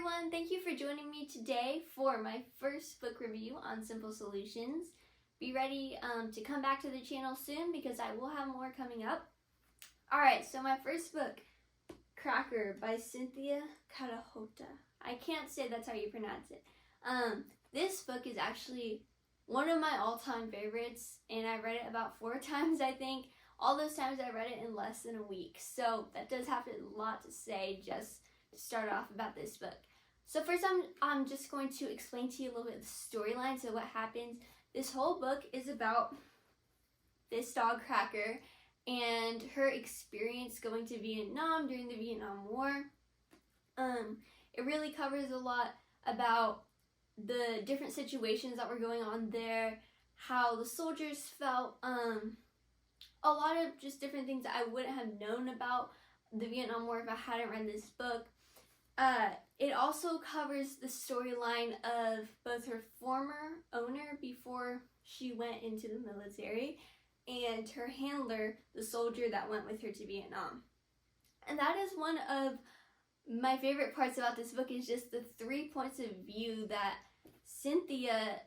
everyone, thank you for joining me today for my first book review on Simple Solutions. Be ready to come back to the channel soon because I will have more coming up. Alright, so my first book, Cracker by Cynthia Kadohata. I can't say that's how you pronounce it. This book is actually one of my all-time favorites, and I read it about 4 times, I think. All those times I read it in less than a week, so that does have a lot to say just to start off about this book. So first I'm just going to explain to you a little bit of the storyline. So what happens, this whole book is about this dog Cracker and her experience going to Vietnam during the Vietnam War. It really covers a lot about the different situations that were going on there, how the soldiers felt, a lot of just different things that I wouldn't have known about the Vietnam War if I hadn't read this book. It also covers the storyline of both her former owner before she went into the military and her handler, the soldier that went with her to Vietnam. And that is one of my favorite parts about this book, is just the 3 points of view that Cynthia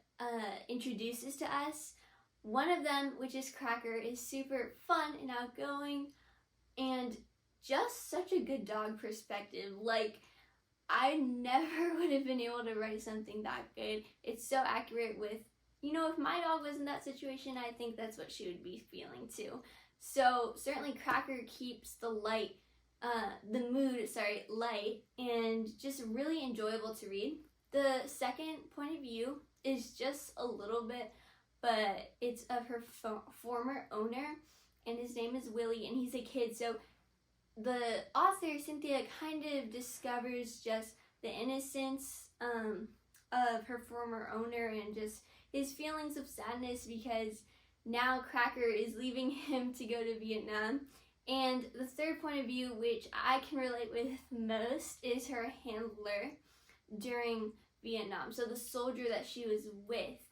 introduces to us. One of them, which is Cracker, is super fun and outgoing and just such a good dog perspective. Like, I never would have been able to write something that good. It's so accurate with, if my dog was in that situation, I think that's what she would be feeling too. So certainly Cracker keeps the mood light and just really enjoyable to read. The second point of view is just a little bit, but it's of her former owner, and his name is Willie, and he's a kid. So the author, Cynthia, kind of discovers just the innocence of her former owner and just his feelings of sadness because now Cracker is leaving him to go to Vietnam. And the third point of view, which I can relate with most, is her handler during Vietnam. So the soldier that she was with.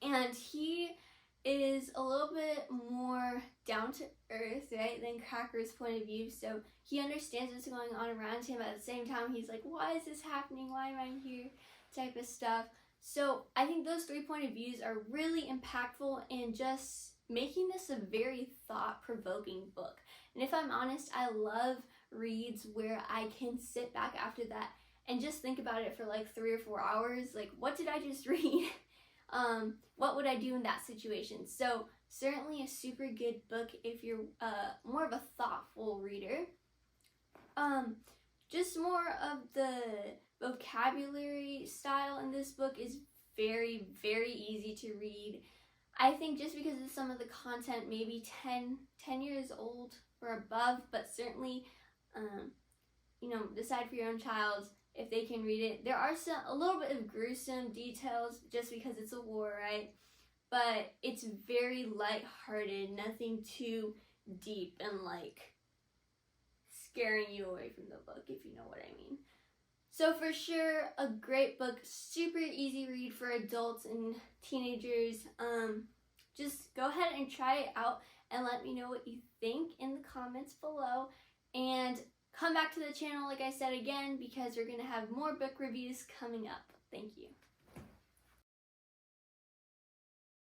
And he is a little bit more down to earth, right, than Cracker's point of view. So he understands what's going on around him. At the same time, he's like, why is this happening? Why am I here? Type of stuff. So I think those 3 point of views are really impactful in just making this a very thought-provoking book. And if I'm honest, I love reads where I can sit back after that and just think about it for like 3 or 4 hours. Like, what did I just read? What would I do in that situation? So certainly a super good book if you're more of a thoughtful reader. Just more of the vocabulary style in this book is very, very easy to read. I think just because of some of the content, maybe 10 years old or above, but certainly, decide for your own child if they can read it. There are a little bit of gruesome details just because it's a war, right? But it's very lighthearted, nothing too deep and scaring you away from the book, if you know what I mean. So for sure, a great book, super easy read for adults and teenagers. Just go ahead and try it out and let me know what you think in the comments below. And come back to the channel, like I said again, because we're going to have more book reviews coming up. Thank you.